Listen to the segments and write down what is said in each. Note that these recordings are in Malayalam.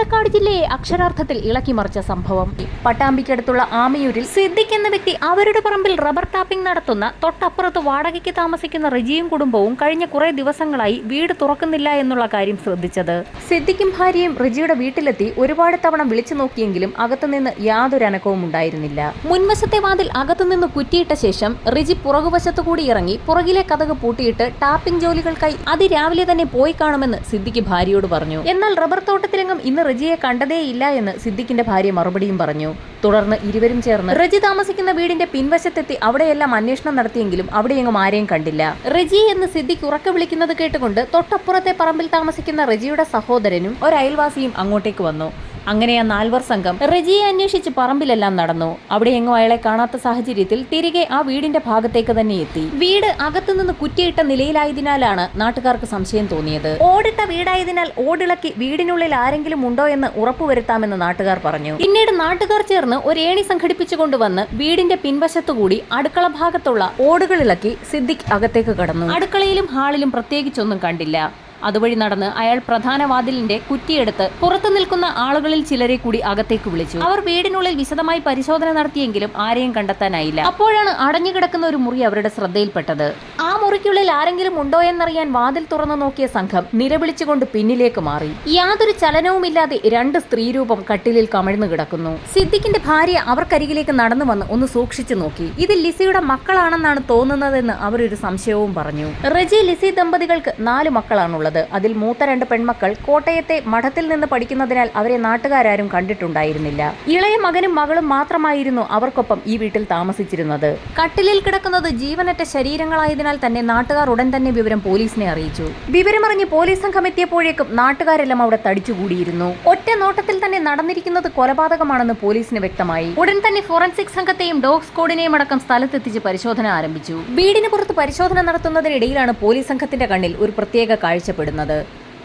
പാലക്കാട് ജില്ലയെ അക്ഷരാർത്ഥത്തിൽ ഇളക്കിമറിച്ച സംഭവം. പട്ടാമ്പിക്കടുത്തുള്ള ആമയൂരിൽ സിദ്ദിഖ് എന്ന വ്യക്തി അവരുടെ പറമ്പിൽ റബ്ബർ ടാപ്പിംഗ് നടത്തുന്ന തൊട്ടപ്പുറത്ത് വാടകയ്ക്ക് താമസിക്കുന്ന റജിയും കുടുംബവും കഴിഞ്ഞ കുറെ ദിവസങ്ങളായി വീട് തുറക്കുന്നില്ല എന്നുള്ള കാര്യം ശ്രദ്ധിച്ചത്. സിദ്ദിഖും ഭാര്യയും റജിയുടെ വീട്ടിലെത്തി ഒരുപാട് തവണ വിളിച്ചു നോക്കിയെങ്കിലും അകത്തുനിന്ന് യാതൊരു അനക്കവും ഉണ്ടായിരുന്നില്ല. മുൻവശത്തെ വാതിൽ അകത്തുനിന്ന് കുറ്റിയിട്ട ശേഷം റജി പുറകുവശത്തുകൂടി ഇറങ്ങി പുറകിലെ കതക് പൂട്ടിയിട്ട് ടാപ്പിംഗ് ജോലികൾക്കായി അതിരാവിലെ തന്നെ പോയി കാണുമെന്ന് സിദ്ദിഖ് ഭാര്യയോട് പറഞ്ഞു. എന്നാൽ റബ്ബർ തോട്ടത്തിലെങ്ങും ഇന്ന് റജിയെ കണ്ടതേയില്ല എന്ന് സിദ്ദിഖിന്റെ ഭാര്യ മറുപടിയും പറഞ്ഞു. തുടർന്ന് ഇരുവരും ചേർന്ന് റജി താമസിക്കുന്ന വീടിന്റെ പിൻവശത്തെത്തി അവിടെയെല്ലാം അന്വേഷണം നടത്തിയെങ്കിലും അവിടെയെങ്ങും ആരെയും കണ്ടില്ല. റജി എന്ന് സിദ്ദിഖ് ഉറക്കെ വിളിക്കുന്നത് കേട്ടുകൊണ്ട് തൊട്ടപ്പുറത്തെ പറമ്പിൽ താമസിക്കുന്ന റജിയുടെ സഹോദരനും ഒരു അയൽവാസിയും അങ്ങോട്ടേക്ക് വന്നു. അങ്ങനെ ആ നാൽവർ സംഘം റജിയെ അന്വേഷിച്ച് പറമ്പിലെല്ലാം നടന്നു. അവിടെയെങ്ങും അയാളെ കാണാത്ത സാഹചര്യത്തിൽ തിരികെ ആ വീടിന്റെ ഭാഗത്തേക്ക് തന്നെ എത്തി. വീട് അകത്തുനിന്ന് കുറ്റിയിട്ട നിലയിലായതിനാലാണ് നാട്ടുകാർക്ക് സംശയം തോന്നിയത്. ഓടിട്ട വീടായതിനാൽ ഓടിളക്കി വീടിനുള്ളിൽ ആരെങ്കിലും ഉണ്ടോ എന്ന് ഉറപ്പുവരുത്താമെന്ന് നാട്ടുകാർ പറഞ്ഞു. പിന്നീട് നാട്ടുകാർ ചേർന്ന് ഒരു ഏണി സംഘടിപ്പിച്ചുകൊണ്ടുവന്ന് വീടിന്റെ പിൻവശത്തുകൂടി അടുക്കള ഭാഗത്തുള്ള ഓടുകളിളക്കി സിദ്ദിഖ് അകത്തേക്ക് കടന്നു. അടുക്കളയിലും ഹാളിലും പ്രത്യേകിച്ചൊന്നും കണ്ടില്ല. അതുവഴി നടന്ന് അയാൾ പ്രധാന വാതിലിന്റെ കുറ്റിയെടുത്ത് പുറത്തു നിൽക്കുന്ന ആളുകളിൽ ചിലരെ കൂടി അകത്തേക്ക് വിളിച്ചു. അവർ വീടിനുള്ളിൽ വിശദമായി പരിശോധന നടത്തിയെങ്കിലും ആരെയും കണ്ടെത്താനായില്ല. അപ്പോഴാണ് അടഞ്ഞുകിടക്കുന്ന ഒരു മുറി അവരുടെ ശ്രദ്ധയിൽപ്പെട്ടത്. ആ മുറിക്കുള്ളിൽ ആരെങ്കിലും ഉണ്ടോ എന്നറിയാൻ വാതിൽ തുറന്നു നോക്കിയ സംഘം നിലവിളിച്ചുകൊണ്ട് പിന്നിലേക്ക് മാറി. യാതൊരു ചലനവുമില്ലാതെ രണ്ട് സ്ത്രീരൂപം കട്ടിലിൽ കമിഴ്ന്നു കിടക്കുന്നു. സിദ്ദിഖിന്റെ ഭാര്യ അവർക്കരികിലേക്ക് നടന്നു വന്ന് ഒന്ന് സൂക്ഷിച്ചു നോക്കി. ഇത് ലിസിയുടെ മക്കളാണെന്നാണ് തോന്നുന്നതെന്ന് അവരൊരു സംശയവും പറഞ്ഞു. റജി ലിസി ദമ്പതികൾക്ക് 4 മക്കളാണുള്ളത്. അതിൽ മൂത്ത 2 പെൺമക്കൾ കോട്ടയത്തെ മഠത്തിൽ നിന്ന് പഠിക്കുന്നതിനാൽ അവരെ നാട്ടുകാരും കണ്ടിട്ടുണ്ടായിരുന്നില്ല. ഇളയ മകനും മകളും മാത്രമായിരുന്നു അവർക്കൊപ്പം ഈ വീട്ടിൽ താമസിച്ചിരുന്നത്. കട്ടിലിൽ കിടക്കുന്നത് ജീവനറ്റ ശരീരങ്ങളായതിനാൽ തന്നെ നാട്ടുകാർ ഉടൻ തന്നെ വിവരം പോലീസിനെ അറിയിച്ചു. വിവരമറിഞ്ഞ് പോലീസ് സംഘം എത്തിയപ്പോഴേക്കും നാട്ടുകാരെല്ലാം അവിടെ തടിച്ചുകൂടിയിരുന്നു. ഒറ്റ നോട്ടത്തിൽ തന്നെ നടന്നിരിക്കുന്നത് കൊലപാതകമാണെന്ന് പോലീസിന് വ്യക്തമായി. ഉടൻ തന്നെ ഫോറൻസിക് സംഘത്തെയും ഡോഗ് സ്ക്വാഡിനെയും അടക്കം സ്ഥലത്തെത്തിച്ച് പരിശോധന ആരംഭിച്ചു. വീടിന് പുറത്ത് പരിശോധന നടത്തുന്നതിനിടയിലാണ് പോലീസ് സംഘത്തിന്റെ കണ്ണിൽ ഒരു പ്രത്യേക കാഴ്ച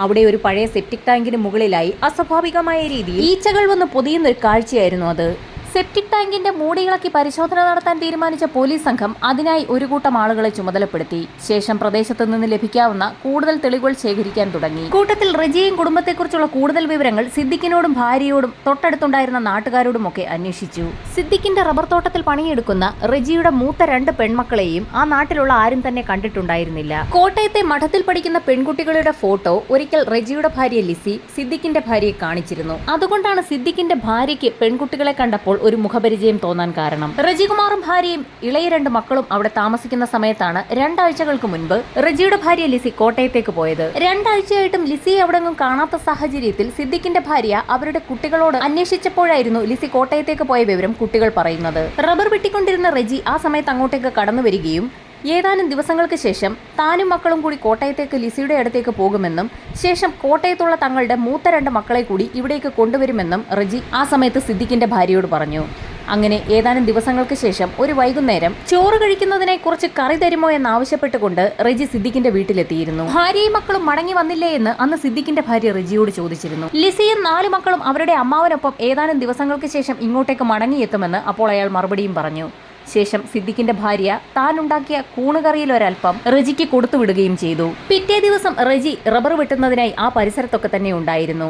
അവിടെ ഒരു പഴയ സെപ്റ്റിക് ടാങ്കിന് മുകളിലായി അസ്വാഭാവികമായ രീതിയിൽ ഈച്ചകൾ വന്ന് പൊതിയുന്നൊരു കാഴ്ചയായിരുന്നു അത്. സെപ്റ്റിക് ടാങ്കിന്റെ മൂടിയിളക്കി പരിശോധന നടത്താൻ തീരുമാനിച്ച പോലീസ് സംഘം അതിനായി ഒരു കൂട്ടം ആളുകളെ ചുമതലപ്പെടുത്തി. ശേഷം പ്രദേശത്ത് നിന്ന് ലഭിക്കാവുന്ന കൂടുതൽ തെളിവുകൾ ശേഖരിക്കാൻ തുടങ്ങി. കൂട്ടത്തിൽ റജിയും കുടുംബത്തെക്കുറിച്ചുള്ള കൂടുതൽ വിവരങ്ങൾ സിദ്ദിഖിനോടും ഭാര്യയോടും തൊട്ടടുത്തുണ്ടായിരുന്ന നാട്ടുകാരോടുമൊക്കെ അന്വേഷിച്ചു. സിദ്ദിഖിന്റെ റബ്ബർ തോട്ടത്തിൽ പണിയെടുക്കുന്ന റജിയുടെ മൂത്ത 2 പെൺമക്കളെയും ആ നാട്ടിലുള്ള ആരും തന്നെ കണ്ടിട്ടുണ്ടായിരുന്നില്ല. കോട്ടയത്തെ മഠത്തിൽ പഠിക്കുന്ന പെൺകുട്ടികളുടെ ഫോട്ടോ ഒരിക്കൽ റജിയുടെ ഭാര്യ ലിസി സിദ്ദിഖിന്റെ ഭാര്യയെ കാണിച്ചിരുന്നു. അതുകൊണ്ടാണ് സിദ്ദിഖിന്റെ ഭാര്യയ്ക്ക് പെൺകുട്ടികളെ കണ്ടപ്പോൾ ഒരു മുഖപരിചയം തോന്നാൻ കാരണം. റജികുമാറും ഭാര്യയും ഇളയ 2 മക്കളും അവിടെ താമസിക്കുന്ന സമയത്താണ് 2 ആഴ്ചകൾക്ക് മുൻപ് റജിയുടെ ഭാര്യ ലിസി കോട്ടയത്തേക്ക് പോയത്. 2 ആഴ്ചയായിട്ടും ലിസിയെ അവിടെങ്ങും കാണാത്ത സാഹചര്യത്തിൽ സിദ്ദിഖിന്റെ ഭാര്യ അവരുടെ കുട്ടികളോട് അന്വേഷിച്ചപ്പോഴായിരുന്നു ലിസി കോട്ടയത്തേക്ക് പോയ വിവരം കുട്ടികൾ പറയുന്നത്. റബ്ബർ വെട്ടിക്കൊണ്ടിരുന്ന റജി ആ സമയത്ത് അങ്ങോട്ടേക്ക് കടന്നു വരികയും ഏതാനും ദിവസങ്ങൾക്ക് ശേഷം താനും മക്കളും കൂടി കോട്ടയത്തേക്ക് ലിസിയുടെ അടുത്തേക്ക് പോകുമെന്നും ശേഷം കോട്ടയത്തുള്ള തങ്ങളുടെ മൂത്ത 2 മക്കളെ കൂടി ഇവിടേക്ക് കൊണ്ടുവരുമെന്നും റജി ആ സമയത്ത് സിദ്ദിഖിന്റെ ഭാര്യയോട് പറഞ്ഞു. അങ്ങനെ ഏതാനും ദിവസങ്ങൾക്ക് ശേഷം ഒരു വൈകുന്നേരം ചോറ് കഴിക്കുന്നതിനെ കുറച്ച് കറി തരുമോ എന്നാവശ്യപ്പെട്ടുകൊണ്ട് റജി സിദ്ദിഖിന്റെ വീട്ടിലെത്തിയിരുന്നു. ഭാര്യയും മക്കളും മടങ്ങി വന്നില്ലേ എന്ന് അന്ന് സിദ്ദിഖിന്റെ ഭാര്യ റജിയോട് ചോദിച്ചിരുന്നു. ലിസിയും 4 മക്കളും അവരുടെ അമ്മാവനൊപ്പം ഏതാനും ദിവസങ്ങൾക്ക് ശേഷം ഇങ്ങോട്ടേക്ക് മടങ്ങിയെത്തുമെന്ന് അപ്പോൾ അയാൾ മറുപടിയും പറഞ്ഞു. ശേഷം സിദ്ദിഖിന്റെ ഭാര്യ താൻ ഉണ്ടാക്കിയ കൂണുകറിയിൽ ഒരൽപ്പം റജിക്ക് കൊടുത്തുവിടുകയും ചെയ്തു. പിറ്റേ ദിവസം റജി റബ്ബർ വെട്ടുന്നതിനായി ആ പരിസരത്തൊക്കെ തന്നെ ഉണ്ടായിരുന്നു.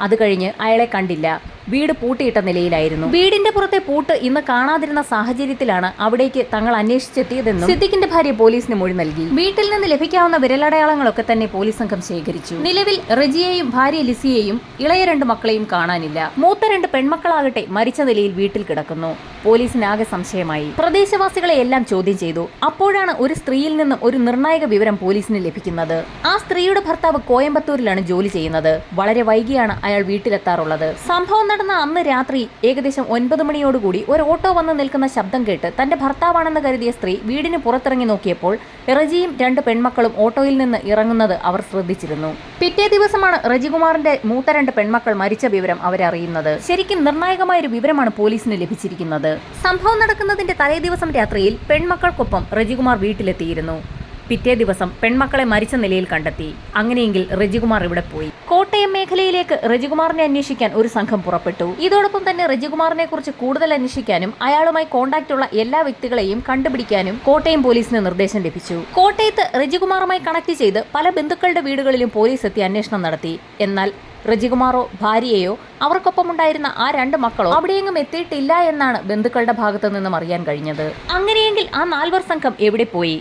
അത് കഴിഞ്ഞ് അയാളെ കണ്ടില്ല. വീട് പൂട്ടിയിട്ട നിലയിലായിരുന്നു. വീടിന്റെ പുറത്തെ പൂട്ട് ഇന്ന് കാണാതിരുന്ന സാഹചര്യത്തിലാണ് അവിടേക്ക് തങ്ങൾ അന്വേഷിച്ചെത്തിയതെന്നും സിദ്ദിഖിന്റെ ഭാര്യ പോലീസിന് മൊഴി നൽകി. വീട്ടിൽ നിന്ന് ലഭിക്കാവുന്ന വിരലടയാളങ്ങളൊക്കെ തന്നെ പോലീസ് സംഘം ശേഖരിച്ചു. നിലവിൽ റജിയെയും ഭാര്യ ലിസിയെയും ഇളയ 2 മക്കളെയും കാണാനില്ല. മൂത്ത 2 പെൺമക്കളാകട്ടെ മരിച്ച നിലയിൽ വീട്ടിൽ കിടക്കുന്നു. പോലീസിനാകെ സംശയമായി. പ്രദേശവാസികളെ എല്ലാം ചോദ്യം ചെയ്തു. അപ്പോഴാണ് ഒരു സ്ത്രീയിൽ നിന്നും ഒരു നിർണായക വിവരം പോലീസിന് ലഭിക്കുന്നത്. ആ സ്ത്രീയുടെ ഭർത്താവ് കോയമ്പത്തൂരിലാണ് ജോലി ചെയ്യുന്നത്. വളരെ വൈകിയാണ് അയാൾ വീട്ടിലെത്താറുള്ളത്. സംഭവം നടന്ന അന്ന് രാത്രി ഏകദേശം 9 മണിയോടുകൂടി ഒരു ഓട്ടോ വന്ന് നിൽക്കുന്ന ശബ്ദം കേട്ട് തന്റെ ഭർത്താവാണെന്ന് കരുതിയ സ്ത്രീ വീടിന് പുറത്തിറങ്ങി നോക്കിയപ്പോൾ റജിയും 2 പെൺമക്കളും ഓട്ടോയിൽ നിന്ന് ഇറങ്ങുന്നത് അവർ ശ്രദ്ധിച്ചിരുന്നു. പിറ്റേ ദിവസമാണ് റജികുമാറിന്റെ മൂത്ത 2 പെൺമക്കൾ മരിച്ച വിവരം അവരറിയുന്നത്. ശരിക്കും നിർണായകമായ ഒരു വിവരമാണ് പോലീസിന് ലഭിച്ചിരിക്കുന്നത്. സംഭവം നടക്കുന്നതിന്റെ തലേ ദിവസം രാത്രിയിൽ പെൺമക്കൾക്കൊപ്പം റജികുമാർ വീട്ടിലെത്തിയിരുന്നു. പിറ്റേ ദിവസം പെൺമക്കളെ മരിച്ച നിലയിൽ കണ്ടെത്തി. അങ്ങനെയെങ്കിൽ റജികുമാർ ഇവിടെ പോയി. കോട്ടയം മേഖലയിലേക്ക് റജികുമാറിനെ അന്വേഷിക്കാൻ ഒരു സംഘം പുറപ്പെട്ടു. ഇതോടൊപ്പം തന്നെ റജികുമാറിനെ കുറിച്ച് കൂടുതൽ അന്വേഷിക്കാനും അയാളുമായി കോണ്ടാക്ട് ഉള്ള എല്ലാ വ്യക്തികളെയും കണ്ടുപിടിക്കാനും കോട്ടയം പോലീസിന് നിർദ്ദേശം ലഭിച്ചു. കോട്ടയത്ത് റജികുമാറുമായി കണക്ട് ചെയ്ത് പല ബന്ധുക്കളുടെ വീടുകളിലും പോലീസ് എത്തി അന്വേഷണം നടത്തി. എന്നാൽ റജികുമാറോ ഭാര്യയെയോ അവർക്കൊപ്പമുണ്ടായിരുന്ന ആ 2 മക്കളോ അവിടെയെങ്ങും എത്തിയിട്ടില്ല എന്നാണ് ബന്ധുക്കളുടെ ഭാഗത്തു നിന്നും അറിയാൻ കഴിഞ്ഞത്. അങ്ങനെയെങ്കിൽ ആ 4 സംഘം എവിടെ പോയി?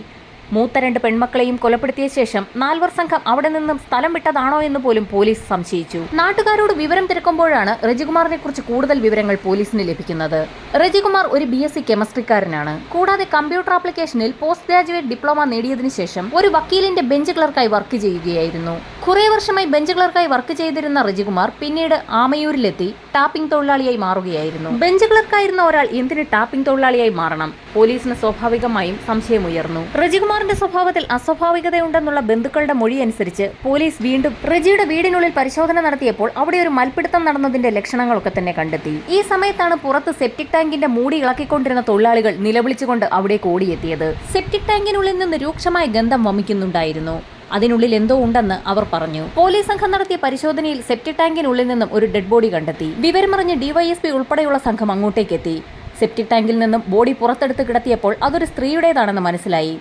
മൂത്ത 2 പെൺമക്കളെയും കൊലപ്പെടുത്തിയ ശേഷം 4 സംഘം അവിടെ നിന്നും സ്ഥലം വിട്ടതാണോ എന്ന് പോലും പോലീസ് സംശയിച്ചു. നാട്ടുകാരോട് വിവരം തിരക്കുമ്പോഴാണ് റജികുമാറിനെ കുറിച്ച് കൂടുതൽ വിവരങ്ങൾ പോലീസിന് ലഭിക്കുന്നത്. റജികുമാർ ഒരു BSc കെമിസ്ട്രിക്കാരനാണ്. കൂടാതെ കമ്പ്യൂട്ടർ ആപ്ലിക്കേഷനിൽ പോസ്റ്റ് ഗ്രാജുവേറ്റ് ഡിപ്ലോമ നേടിയതിനു ശേഷം ഒരു വക്കീലിന്റെ ബെഞ്ച് ക്ലർക്കായി വർക്ക് ചെയ്യുകയായിരുന്നു. കുറേ വർഷമായി ബെഞ്ച് ക്ലർക്കായി വർക്ക് ചെയ്തിരുന്ന റജികുമാർ പിന്നീട് ആമയൂരിലെത്തി ടാപ്പിംഗ് തൊഴിലാളിയായി മാറുകയായിരുന്നു. ബെഞ്ച് ക്ലർക്കായിരുന്ന ഒരാൾ എന്തിന് ടാപ്പിംഗ് തൊഴിലാളിയായി മാറണം? പോലീസിന് സ്വാഭാവികമായും സംശയമുയർന്നു. റജികുമാറിന്റെ സ്വഭാവത്തിൽ അസ്വാഭാവികതയുണ്ടെന്നുള്ള ബന്ധുക്കളുടെ മൊഴി അനുസരിച്ച് പോലീസ് വീണ്ടും റജിയുടെ വീടിനുള്ളിൽ പരിശോധന നടത്തിയപ്പോൾ അവിടെ ഒരു മൽപ്പിടുത്തം നടന്നതിന്റെ ലക്ഷണങ്ങളൊക്കെ തന്നെ കണ്ടെത്തി. ഈ സമയത്താണ് പുറത്ത് സെപ്റ്റിക് ടാങ്കിന്റെ മൂടി ഇളക്കിക്കൊണ്ടിരുന്ന തൊഴിലാളികൾ നിലവിളിച്ചുകൊണ്ട് അവിടേക്ക് ഓടിയെത്തിയത്. സെപ്റ്റിക് ടാങ്കിനുള്ളിൽ നിന്ന് രൂക്ഷമായ ഗന്ധം വമിക്കുന്നുണ്ടായിരുന്നു. അതിനുള്ളിൽ എന്തോ ഉണ്ടെന്ന് അവർ പറഞ്ഞു. പോലീസ് സംഘം നടത്തിയ പരിശോധനയിൽ സെപ്റ്റിക് ടാങ്കിനുള്ളിൽ നിന്നും ഒരു ഡെഡ് ബോഡി കണ്ടെത്തി. വിവരമറിഞ്ഞ് DYSP ഉൾപ്പെടെയുള്ള സംഘം അങ്ങോട്ടേക്കെത്തി. സെപ്റ്റിക് ടാങ്കിൽ നിന്നും ബോഡി പുറത്തെടുത്ത് കിടത്തിയപ്പോൾ അതൊരു സ്ത്രീയുടേതാണെന്ന് മനസ്സിലായി.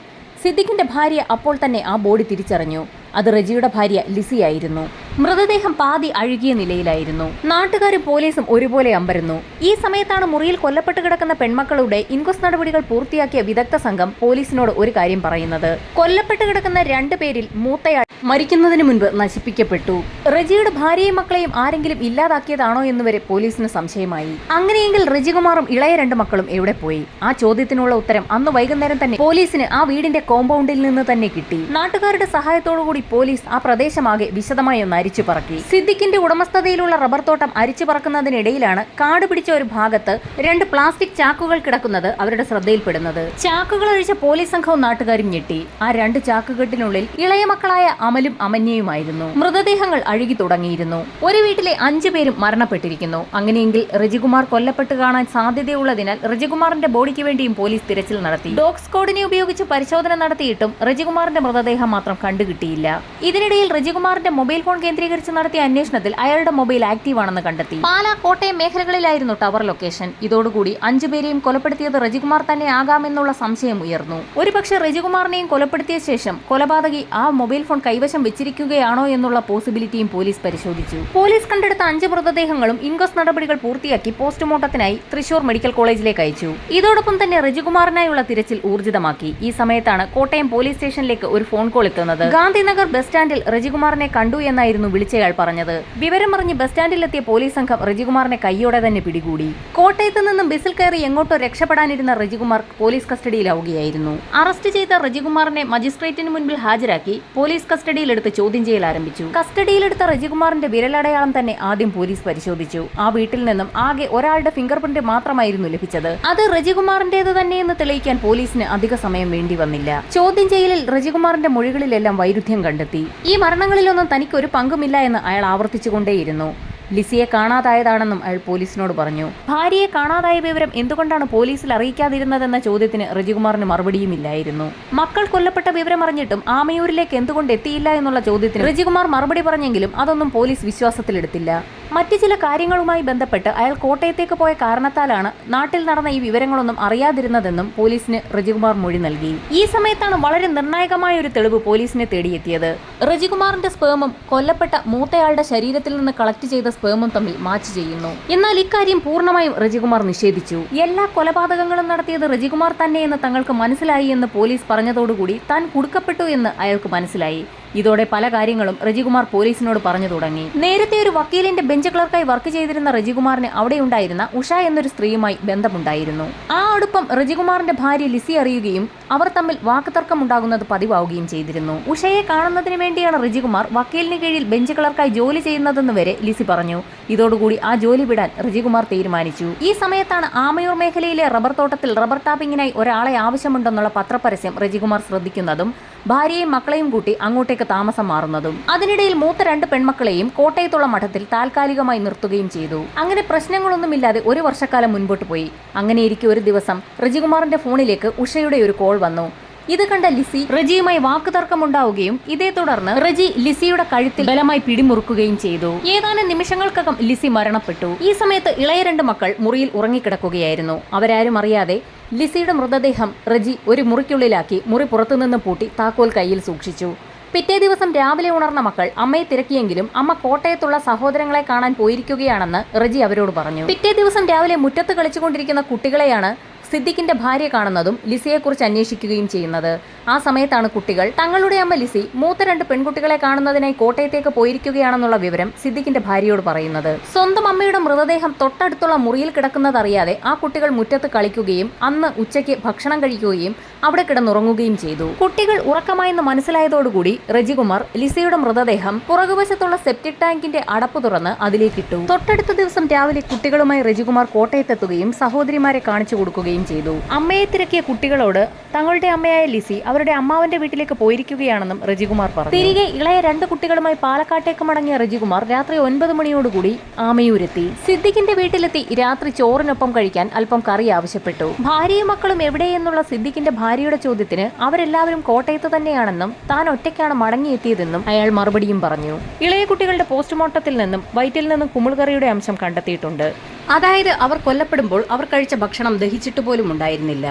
സിദ്ദിഖിന്റെ ഭാര്യ അപ്പോൾ തന്നെ ആ ബോഡി തിരിച്ചറിഞ്ഞു. അത് റജിയുടെ ഭാര്യ ലിസിയായിരുന്നു. മൃതദേഹം പാതി അഴുകിയ നിലയിലായിരുന്നു. നാട്ടുകാരും പോലീസും ഒരുപോലെ അമ്പരന്നു. ഈ സമയത്താണ് മുറിയിൽ കൊല്ലപ്പെട്ട് കിടക്കുന്ന പെൺമക്കളുടെ ഇൻക്വസ്റ്റ് നടപടികൾ പൂർത്തിയാക്കിയ വിദഗ്ധ സംഘം പോലീസിനോട് ഒരു കാര്യം പറയുന്നത്. കൊല്ലപ്പെട്ട് കിടക്കുന്ന 2 പേരിൽ മൂത്തയാൾ മരിക്കുന്നതിന് മുൻപ് നശിപ്പിക്കപ്പെട്ടു. റജിയുടെ ഭാര്യയും മക്കളെയും ആരെങ്കിലും ഇല്ലാതാക്കിയതാണോ എന്നുവരെ പോലീസിന് സംശയമായി. അങ്ങനെയെങ്കിൽ റജികുമാറും ഇളയ 2 മക്കളും എവിടെ പോയി? ആ ചോദ്യത്തിനുള്ള ഉത്തരം അന്ന് വൈകുന്നേരം തന്നെ പോലീസിന് ആ വീടിന്റെ കോമ്പൗണ്ടിൽ നിന്ന് തന്നെ കിട്ടി. നാട്ടുകാരുടെ സഹായത്തോടുകൂടി പോലീസ് ആ പ്രദേശമാകെ വിശദമായി ഒന്ന് അരിച്ചു പറക്കി. സിദ്ദിഖിന്റെ ഉടമസ്ഥതയിലുള്ള റബ്ബർ തോട്ടം അരിച്ചു പറക്കുന്നതിനിടയിലാണ് കാട് പിടിച്ച ഒരു ഭാഗത്ത് 2 പ്ലാസ്റ്റിക് ചാക്കുകൾ കിടക്കുന്നത് അവരുടെ ശ്രദ്ധയിൽപ്പെടുന്നത്. ചാക്കുകൾ അഴിച്ച പോലീസ് സംഘവും നാട്ടുകാരും ഞെട്ടി. ആ 2 ചാക്കുകെട്ടിനുള്ളിൽ ഇളയ മക്കളായ അമലും അമന്യയുമായിരുന്നു. മൃതദേഹങ്ങൾ അഴുകി തുടങ്ങിയിരുന്നു. ഒരു വീട്ടിലെ 5 പേരും മരണപ്പെട്ടിരിക്കുന്നു. അങ്ങനെയെങ്കിൽ റജികുമാർ കൊല്ലപ്പെട്ട് കാണാൻ സാധ്യതയുള്ളതിനാൽ റജികുമാറിന്റെ ബോഡിക്ക് വേണ്ടിയും പോലീസ് തിരച്ചിൽ നടത്തി. ഡോഗ് സ്ക്വാഡിനെ ഉപയോഗിച്ച് പരിശോധന നടത്തിയിട്ടും റജികുമാറിന്റെ മൃതദേഹം മാത്രം കണ്ടുകിട്ടിയില്ല. ഇതിനിടയിൽ റജികുമാറിന്റെ മൊബൈൽ ഫോൺ കേന്ദ്രീകരിച്ച് നടത്തിയ അന്വേഷണത്തിൽ അയാളുടെ മൊബൈൽ ആക്റ്റീവ് ആണെന്ന് കണ്ടെത്തി. പാലാ, കോട്ടയം മേഖലകളിലായിരുന്നു ടവർ ലൊക്കേഷൻ. ഇതോടുകൂടി 5 പേരെയും കൊലപ്പെടുത്തിയത് റജികുമാർ തന്നെ ആകാമെന്നുള്ള സംശയം ഉയർന്നു. ഒരുപക്ഷെ റജികുമാറിനെയും കൊലപ്പെടുത്തിയ ശേഷം കൊലപാതകി ആ മൊബൈൽ ഫോൺ കൈവശം വെച്ചിരിക്കുകയാണോ എന്നുള്ള പോസിബിലിറ്റിയും പോലീസ് പരിശോധിച്ചു. പോലീസ് കണ്ടെടുത്ത 5 മൃതദേഹങ്ങളും ഇൻക്വസ്റ്റ് നടപടികൾ പൂർത്തിയാക്കി പോസ്റ്റ്മോർട്ടത്തിനായി തൃശൂർ മെഡിക്കൽ കോളേജിലേക്ക് അയച്ചു. ഇതോടൊപ്പം തന്നെ റജികുമാറിനായുള്ള തിരച്ചിൽ ഊർജിതമാക്കി. ഈ സമയത്താണ് കോട്ടയം പോലീസ് സ്റ്റേഷനിലേക്ക് ഒരു ഫോൺ കോൾ എത്തുന്നത്. ഗാന്ധിനഗർ ബസ് സ്റ്റാൻഡിൽ റജികുമാറിനെ കണ്ടു എന്നായിരുന്നു വിളിച്ചയാൾ പറഞ്ഞത്. വിവരമറിഞ്ഞ് ബസ് സ്റ്റാൻഡിലെത്തിയ പോലീസ് സംഘം റജികുമാറിനെ കൈയോടെ തന്നെ പിടികൂടി. കോട്ടയത്ത് നിന്നും ബസ്സിൽ കയറി എങ്ങോട്ടോ രക്ഷപ്പെടാനിരുന്ന റജികുമാർ പോലീസ് കസ്റ്റഡിയിലാവുകയായിരുന്നു. അറസ്റ്റ് ചെയ്ത റജികുമാറിനെ മജിസ്ട്രേറ്റിന് മുൻപിൽ ഹാജരാക്കി പോലീസ് കസ്റ്റഡിയിലെടുത്ത് ചോദ്യം ചെയ്യൽ ആരംഭിച്ചു. കസ്റ്റഡിയിലെടുത്ത റജികുമാറിന്റെ വിരലടയാളം തന്നെ ആദ്യം പോലീസ് പരിശോധിച്ചു. ആ വീട്ടിൽ നിന്നും ആകെ ഒരാളുടെ ഫിംഗർ പ്രിന്റ് മാത്രമായിരുന്നു ലഭിച്ചത്. അത് റജികുമാറിന്റേത് തന്നെയെന്ന് തെളിയിക്കാൻ പോലീസിന് അധിക സമയം വേണ്ടി വന്നില്ല. ചോദ്യം ചെയ്യലിൽ റജികുമാറിന്റെ മൊഴികളിലെല്ലാം വൈരുദ്ധ്യം കണ്ടെത്തി. ഈ മരണങ്ങളിലൊന്നും തനിക്ക് ഒരു പങ്കുമില്ല എന്ന് അയാൾ ആവർത്തിച്ചുകൊണ്ടേയിരുന്നു. ലിസിയെ കാണാതായതാണെന്നും അയാൾ പോലീസിനോട് പറഞ്ഞു. ഭാര്യയെ കാണാതായ വിവരം എന്തുകൊണ്ടാണ് പോലീസിൽ അറിയിക്കാതിരുന്നതെന്ന ചോദ്യത്തിന് റജികുമാറിന് മറുപടിയുമില്ലായിരുന്നു. മക്കൾ കൊല്ലപ്പെട്ട വിവരം അറിഞ്ഞിട്ടും ആമയൂരിലേക്ക് എന്തുകൊണ്ട് എത്തിയില്ല എന്നുള്ള ചോദ്യത്തിന് റജികുമാർ മറുപടി പറഞ്ഞെങ്കിലും അതൊന്നും പോലീസ് വിശ്വാസത്തിലെടുത്തില്ല. മറ്റു ചില കാര്യങ്ങളുമായി ബന്ധപ്പെട്ട് അയാൾ കോട്ടയത്തേക്ക് പോയ കാരണത്താലാണ് നാട്ടിൽ നടന്ന ഈ വിവരങ്ങളൊന്നും അറിയാതിരുന്നതെന്നും പോലീസിന് റജികുമാർ മൊഴി നൽകി. ഈ സമയത്താണ് വളരെ നിർണായകമായ ഒരു തെളിവ് പോലീസിനെ തേടിയെത്തിയത്. റജികുമാറിന്റെ സ്പേമും കൊല്ലപ്പെട്ട മൂത്തയാളുടെ ശരീരത്തിൽ നിന്ന് കളക്ട് ചെയ്ത സ്പേമും തമ്മിൽ മാച്ച് ചെയ്യുന്നു. എന്നാൽ ഇക്കാര്യം പൂർണ്ണമായും റജികുമാർ നിഷേധിച്ചു. എല്ലാ കൊലപാതകങ്ങളും നടത്തിയത് റജികുമാർ തന്നെയെന്ന് തങ്ങൾക്ക് മനസ്സിലായി എന്ന് പോലീസ് പറഞ്ഞതോടുകൂടി താൻ കുടുക്കപ്പെട്ടു എന്ന് അയാൾക്ക് മനസ്സിലായി. ഇതോടെ പല കാര്യങ്ങളും റജികുമാർ പോലീസിനോട് പറഞ്ഞു തുടങ്ങി. നേരത്തെ ഒരു വക്കീലിന്റെ ബെഞ്ച് ക്ലർക്കായി വർക്ക് ചെയ്തിരുന്ന റജികുമാറിന് അവിടെയുണ്ടായിരുന്ന ഉഷ എന്നൊരു സ്ത്രീയുമായി ബന്ധമുണ്ടായിരുന്നു. ആ അടുപ്പം റജികുമാറിന്റെ ഭാര്യ ലിസി അറിയുകയും അവർ തമ്മിൽ വാക്കുതർക്കമുണ്ടാകുന്നത് പതിവാവുകയും ചെയ്തിരുന്നു. ഉഷയെ കാണുന്നതിന് വേണ്ടിയാണ് റജികുമാർ വക്കീലിന് കീഴിൽ ബെഞ്ച് ക്ലർക്കായി ജോലി ചെയ്യുന്നതെന്ന് വരെ ലിസി പറഞ്ഞു. ഇതോടുകൂടി ആ ജോലി വിടാൻ റജികുമാർ തീരുമാനിച്ചു. ഈ സമയത്താണ് ആമയൂർ മേഖലയിലെ റബ്ബർ തോട്ടത്തിൽ റബ്ബർ ടാപ്പിങ്ങിനായി ഒരാളെ ആവശ്യമുണ്ടെന്നുള്ള പത്രപരസ്യം റജികുമാർ ശ്രദ്ധിക്കുന്നതും ഭാര്യയും മക്കളെയും കൂട്ടി അങ്ങോട്ടേക്ക് താമസം മാറുന്നതും. അതിനിടയിൽ മൂത്ത 2 പെൺമക്കളെയും കോട്ടയത്തുള്ള മഠത്തിൽ താൽക്കാലികമായി നിർത്തുകയും ചെയ്തു. അങ്ങനെ പ്രശ്നങ്ങളൊന്നുമില്ലാതെ 1 വർഷക്കാലം മുൻപോട്ട് പോയി. അങ്ങനെയിരിക്കെ ഒരു ദിവസം റജികുമാറിന്റെ ഫോണിലേക്ക് ഉഷയുടെ ഒരു കോൾ വന്നു. ഇത് കണ്ട ലിസി റജിയുമായി വാക്കുതർക്കമുണ്ടാവുകയും ഇതേ തുടർന്ന് റജി ലിസിയുടെ കഴുത്തിൽ ബലമായി പിടിമുറുക്കുകയും ചെയ്തു. ഏതാനും നിമിഷങ്ങൾക്കകം ലിസി മരണപ്പെട്ടു. ഈ സമയത്ത് ഇളയ 2 മക്കൾ മുറിയിൽ ഉറങ്ങിക്കിടക്കുകയായിരുന്നു. അവരാരും അറിയാതെ ലിസിയുടെ മൃതദേഹം റജി ഒരു മുറിക്കുള്ളിലാക്കി മുറി പുറത്തുനിന്ന് പൂട്ടി താക്കോൽ കയ്യിൽ സൂക്ഷിച്ചു. പിറ്റേ ദിവസം രാവിലെ ഉണർന്ന മക്കൾ അമ്മയെ തിരക്കിയെങ്കിലും അമ്മ കോട്ടയത്തുള്ള സഹോദരങ്ങളെ കാണാൻ പോയിരിക്കുകയാണെന്ന് റെജി അവരോട് പറഞ്ഞു. പിറ്റേ ദിവസം രാവിലെ മുറ്റത്ത് കളിച്ചുകൊണ്ടിരിക്കുന്ന കുട്ടികളെയാണ് സിദ്ദിഖിന്റെ ഭാര്യ കാണുന്നതും ലിസിയെക്കുറിച്ച് അന്വേഷിക്കുകയും ചെയ്യുന്നത്. ആ സമയത്താണ് കുട്ടികൾ തങ്ങളുടെ അമ്മ ലിസി മൂത്ത 2 പെൺകുട്ടികളെ കാണുന്നതിനായി കോട്ടയത്തേക്ക് പോയിരിക്കുകയാണെന്നുള്ള വിവരം സിദ്ദിഖിന്റെ ഭാര്യയോട് പറയുന്നത്. സ്വന്തം അമ്മയുടെ മൃതദേഹം തൊട്ടടുത്തുള്ള മുറിയിൽ കിടക്കുന്നതറിയാതെ ആ കുട്ടികൾ മുറ്റത്ത് കളിക്കുകയും അന്ന് ഉച്ചയ്ക്ക് ഭക്ഷണം കഴിക്കുകയും അവിടെ കിടന്നുറങ്ങുകയും ചെയ്തു. കുട്ടികൾ ഉറക്കമായെന്ന് മനസ്സിലായതോടുകൂടി റജികുമാർ ലിസിയുടെ മൃതദേഹം പുറകുവശത്തുള്ള സെപ്റ്റിക് ടാങ്കിന്റെ അടപ്പ് തുറന്ന് അതിലേക്കിട്ടു. തൊട്ടടുത്ത ദിവസം രാവിലെ കുട്ടികളുമായി റജികുമാർ കോട്ടയത്തെത്തുകയും സഹോദരിമാരെ കാണിച്ചു കൊടുക്കുകയും ചെയ്തു. അമ്മയെ തിരക്കിയ കുട്ടികളോട് തങ്ങളുടെ അമ്മയായ ലിസി അവരുടെ അമ്മാവന്റെ വീട്ടിലേക്ക് പോയിരിക്കുകയാണെന്നും റജികുമാർ പറഞ്ഞു. തിരികെ ഇളയ 2 കുട്ടികളുമായി പാലക്കാട്ടേക്ക് മടങ്ങിയ റജികുമാർ രാത്രി 9 മണിയോടുകൂടി ആമയൂരെത്തി. സിദ്ദിഖിന്റെ വീട്ടിലെത്തി രാത്രി ചോറിനൊപ്പം കഴിക്കാൻ അല്പം കറി ആവശ്യപ്പെട്ടു. ഭാര്യയും മക്കളും എവിടെയെന്നുള്ള സിദ്ദിഖിന്റെ ഭാര്യയുടെ ചോദ്യത്തിന് അവരെല്ലാവരും കോട്ടയത്ത് തന്നെയാണെന്നും താൻ ഒറ്റയ്ക്കാണ് മടങ്ങിയെത്തിയതെന്നും അയാൾ മറുപടിയും പറഞ്ഞു. ഇളയ കുട്ടികളുടെ പോസ്റ്റ്മോർട്ടത്തിൽ നിന്നും വയറ്റിൽ നിന്നും കുമിൾകറിയുടെ അംശം കണ്ടെത്തിയിട്ടുണ്ട്. അതായത് അവർ കൊല്ലപ്പെടുമ്പോൾ അവർ കഴിച്ച ഭക്ഷണം ദഹിച്ചിട്ട് പോലും ഉണ്ടായിരുന്നില്ല.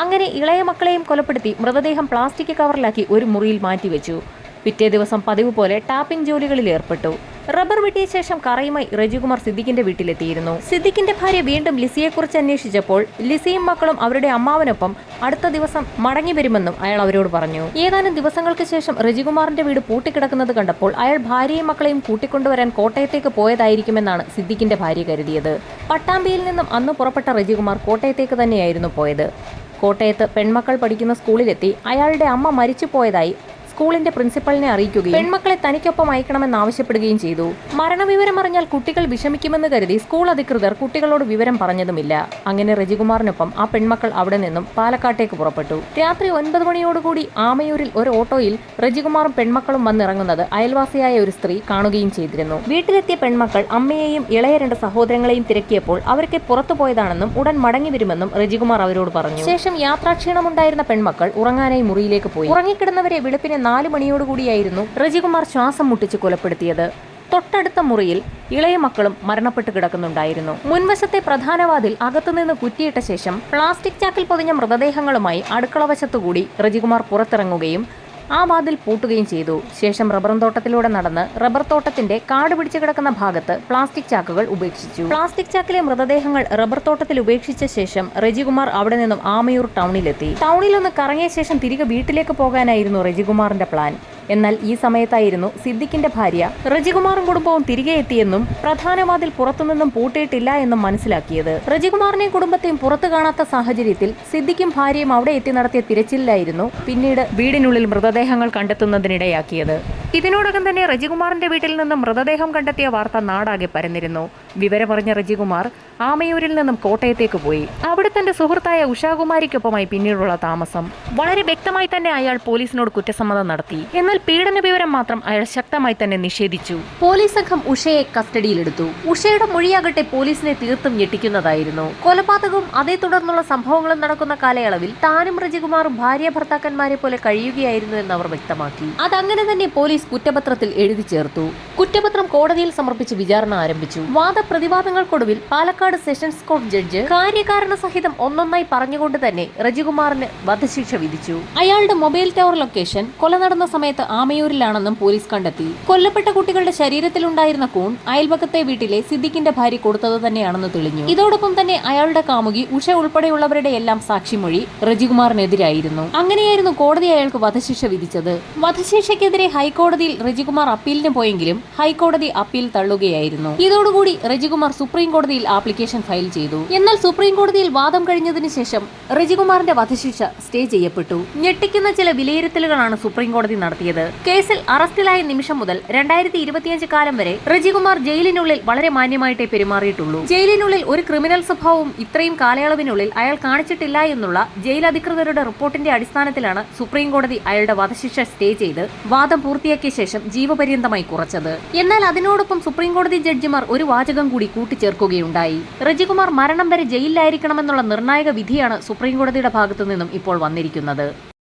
അങ്ങനെ ഇളയ മക്കളെയും കൊലപ്പെടുത്തി മൃതദേഹം പ്ലാസ്റ്റിക് കവറിലാക്കി ഒരു മുറിയിൽ മാറ്റിവെച്ചു. പിറ്റേ ദിവസം പതിവ് പോലെ ടാപ്പിംഗ് ജോലികളിൽ ഏർപ്പെട്ടു. റബ്ബർ വെട്ടിയ ശേഷം കറയുമായി റജികുമാർ സിദ്ദിഖിന്റെ വീട്ടിലെത്തിയിരുന്നു. സിദ്ദിഖിന്റെ ഭാര്യ വീണ്ടും ലിസിയെക്കുറിച്ച് അന്വേഷിച്ചപ്പോൾ ലിസിയും മക്കളും അവരുടെ അമ്മാവനൊപ്പം അടുത്ത ദിവസം മടങ്ങി വരുമെന്നും അയാൾ അവരോട് പറഞ്ഞു. ഏതാനും ദിവസങ്ങൾക്ക് ശേഷം റജികുമാറിന്റെ വീട് പൂട്ടിക്കിടക്കുന്നത് കണ്ടപ്പോൾ അയാൾ ഭാര്യയും മക്കളെയും കൂട്ടിക്കൊണ്ടുവരാൻ കോട്ടയത്തേക്ക് പോയതായിരിക്കുമെന്നാണ് സിദ്ദിഖിന്റെ ഭാര്യ കരുതിയത്. പട്ടാമ്പിയിൽ നിന്നും അന്ന് പുറപ്പെട്ട റജികുമാർ കോട്ടയത്തേക്ക് തന്നെയായിരുന്നു പോയത്. കോട്ടയത്ത് പെൺമക്കൾ പഠിക്കുന്ന സ്കൂളിലെത്തി അയാളുടെ അമ്മ മരിച്ചു പോയതായി സ്കൂളിന്റെ പ്രിൻസിപ്പലിനെ അറിയിക്കുകയും പെൺമക്കളെ തനിക്കൊപ്പം അയക്കണമെന്ന് ആവശ്യപ്പെടുകയും ചെയ്തു. മരണവിവരം അറിഞ്ഞാൽ കുട്ടികൾ വിഷമിക്കുമെന്ന് കരുതി സ്കൂൾ അധികൃതർ കുട്ടികളോട് വിവരം പറഞ്ഞതുമില്ല. അങ്ങനെ റജികുമാറിനൊപ്പം ആ പെൺമക്കൾ അവിടെ നിന്നും പാലക്കാട്ടേക്ക് പുറപ്പെട്ടു. രാത്രി 9 മണിയോടുകൂടി ആമയൂരിൽ ഒരു ഓട്ടോയിൽ റജികുമാറും പെൺമക്കളും വന്നിറങ്ങുന്നത് അയൽവാസിയായ ഒരു സ്ത്രീ കാണുകയും ചെയ്തിരുന്നു. വീട്ടിലെത്തിയ പെൺമക്കൾ അമ്മയെയും ഇളയ 2 സഹോദരങ്ങളെയും തിരക്കിയപ്പോൾ അവർക്ക് പുറത്തു പോയതാണെന്നും ഉടൻ മടങ്ങി വരുമെന്നും റജികുമാർ അവരോട് പറഞ്ഞു. ശേഷം യാത്രാക്ഷീണമുണ്ടായിരുന്ന പെൺമക്കൾ ഉറങ്ങാനായി മുറിയിലേക്ക് പോയി. ഉറങ്ങിക്കിടന്നവരെ വെളുപ്പിന് 4 മണിയോടുകൂടിയായിരുന്നു റജികുമാർ ശ്വാസം മുട്ടിച്ച് കൊലപ്പെടുത്തിയത്. തൊട്ടടുത്ത മുറിയിൽ ഇളയ മക്കളും മരണപ്പെട്ട് കിടക്കുന്നുണ്ടായിരുന്നു. മുൻവശത്തെ പ്രധാന വാതിൽ അകത്തുനിന്ന് കുറ്റിയിട്ട ശേഷം പ്ലാസ്റ്റിക് ചാക്കിൽ പൊതിഞ്ഞ മൃതദേഹങ്ങളുമായി അടുക്കളവശത്തുകൂടി റജികുമാർ പുറത്തിറങ്ങുകയും ആ വാതിൽ പൂട്ടുകയും ചെയ്തു. ശേഷം റബ്ബർ തോട്ടത്തിലൂടെ നടന്ന് റബ്ബർ തോട്ടത്തിന്റെ കാട് പിടിച്ചു കിടക്കുന്ന ഭാഗത്ത് പ്ലാസ്റ്റിക് ചാക്കുകൾ ഉപേക്ഷിച്ചു. പ്ലാസ്റ്റിക് ചാക്കിലെ മൃതദേഹങ്ങൾ റബ്ബർ തോട്ടത്തിൽ ഉപേക്ഷിച്ച ശേഷം റജികുമാർ അവിടെ നിന്നും ആമയൂർ ടൗണിലെത്തി. ടൗണിലൊന്ന് കറങ്ങിയ ശേഷം തിരികെ വീട്ടിലേക്ക് പോകാനായിരുന്നു റജികുമാറിന്റെ പ്ലാൻ. എന്നാൽ ഈ സമയത്തായിരുന്നു സിദ്ദിഖിന്റെ ഭാര്യ റജികുമാറും കുടുംബവും തിരികെ എത്തിയെന്നും പ്രധാന വാതിൽ പുറത്തുനിന്നും പൂട്ടിയിട്ടില്ല എന്നും മനസ്സിലാക്കിയത്. റജികുമാറിനെയും കുടുംബത്തെയും പുറത്തു കാണാത്ത സാഹചര്യത്തിൽ സിദ്ദിഖും ഭാര്യയും അവിടെ എത്തി നടത്തിയ തിരച്ചിലായിരുന്നു പിന്നീട് വീടിനുള്ളിൽ മൃതദേഹങ്ങൾ കണ്ടെത്തുന്നതിനിടയാക്കിയത്. ഇതിനോടകം തന്നെ റജികുമാറിന്റെ വീട്ടിൽ നിന്നും മൃതദേഹം കണ്ടെത്തിയ വാർത്ത നാടാകെ പരന്നിരുന്നു. വിവരമറിഞ്ഞ റജികുമാർ ആമയൂരിൽ നിന്നും കോട്ടയത്തേക്ക് പോയി. അവിടെ തന്റെ സുഹൃത്തായ ഉഷാകുമാരിക്കൊപ്പമായി പിന്നീടുള്ള താമസം. വളരെ വ്യക്തമായി തന്നെ അയാൾ പോലീസിനോട് കുറ്റസമ്മതം നടത്തി. എന്നാൽ പീഡന വിവരം മാത്രം അയാൾ ശക്തമായി തന്നെ നിഷേധിച്ചു. പോലീസ് സംഘം ഉഷയെ കസ്റ്റഡിയിലെടുത്തു. ഉഷയുടെ മൊഴിയാകട്ടെ പോലീസിനെ തീർത്തും ഞെട്ടിക്കുന്നതായിരുന്നു. കൊലപാതകവും അതേ തുടർന്നുള്ള സംഭവങ്ങളും നടക്കുന്ന കാലയളവിൽ താനും റജികുമാറും ഭാര്യ ഭർത്താക്കന്മാരെ പോലെ കഴിയുകയായിരുന്നു എന്ന് അവർ വ്യക്തമാക്കി. അതങ്ങനെ തന്നെ പോലീസ് കുറ്റപത്രത്തിൽ എഴുതി ചേർത്തു. കുറ്റപത്രം കോടതിയിൽ സമർപ്പിച്ച് വിചാരണ ആരംഭിച്ചു. വാദപ്രതിവാദങ്ങൾക്കൊടുവിൽ പാലക്കാട് സെഷൻസ് കോടതി ജഡ്ജ് കാര്യകാരണ സഹിതം ഒന്നൊന്നായി പറഞ്ഞുകൊണ്ട് തന്നെ റജികുമാറിന് വധശിക്ഷ വിധിച്ചു. അയാളുടെ മൊബൈൽ ടവർ ലൊക്കേഷൻ കൊല നടന്ന സമയത്ത് ആമയൂരിലാണെന്നും പോലീസ് കണ്ടെത്തി. കൊല്ലപ്പെട്ട കുട്ടികളുടെ ശരീരത്തിലുണ്ടായിരുന്ന കൂൺ അയൽപക്കത്തെ വീട്ടിലെ സിദ്ദിഖിന്റെ ഭാര്യ കൊടുത്തത് തന്നെയാണെന്ന് തെളിഞ്ഞു. ഇതോടൊപ്പം തന്നെ അയാളുടെ കാമുകി ഉഷ ഉൾപ്പെടെയുള്ളവരുടെ എല്ലാം സാക്ഷിമൊഴി റജികുമാറിനെതിരായിരുന്നു. അങ്ങനെയായിരുന്നു കോടതി അയാൾക്ക് വധശിക്ഷ വിധിച്ചത്. വധശിക്ഷയ്ക്കെതിരെ ഹൈക്കോടതിയിൽ റജികുമാർ അപ്പീലിന് പോയെങ്കിലും ഹൈക്കോടതി അപ്പീൽ തള്ളുകയായിരുന്നു. ഇതോടുകൂടി റജികുമാർ സുപ്രീം കോടതിയിൽ ആപ്ലിക്കേഷൻ ഫയൽ ചെയ്തു. എന്നാൽ സുപ്രീം കോടതിയിൽ വാദം കഴിഞ്ഞതിന് ശേഷം റജികുമാറിന്റെ വധശിക്ഷ സ്റ്റേ ചെയ്യപ്പെട്ടു. ഞെട്ടിക്കുന്ന ചില വിലയിരുത്തലുകളാണ് സുപ്രീം കോടതി നടത്തിയത്. കേസിൽ അറസ്റ്റിലായ നിമിഷം മുതൽ 2025 കാലം വരെ റജികുമാർ ജയിലിനുള്ളിൽ വളരെ മാന്യമായിട്ടേ പെരുമാറിയിട്ടുള്ളൂ. ജയിലിനുള്ളിൽ ഒരു ക്രിമിനൽ സ്വഭാവവും ഇത്രയും കാലയളവിനുള്ളിൽ അയാൾ കാണിച്ചിട്ടില്ല എന്നുള്ള ജയിൽ അധികൃതരുടെ റിപ്പോർട്ടിന്റെ അടിസ്ഥാനത്തിലാണ് സുപ്രീം കോടതി അയാളുടെ വധശിക്ഷ സ്റ്റേ ചെയ്ത് വാദം പൂർത്തിയാക്കിയ ശേഷം ജീവപര്യന്തമായി കുറച്ചത്. എന്നാൽ അതിനോടൊപ്പം സുപ്രീം കോടതി ജഡ്ജിമാർ ഒരു വാചകം കൂടി കൂട്ടിച്ചേർക്കുകയുണ്ടായി. റജികുമാർ മരണം വരെ ജയിലിലായിരിക്കണമെന്നുള്ള നിർണായക വിധിയാണ് സുപ്രീം കോടതിയുടെ ഭാഗത്തു നിന്നും ഇപ്പോൾ വന്നിരിക്കുന്നത്.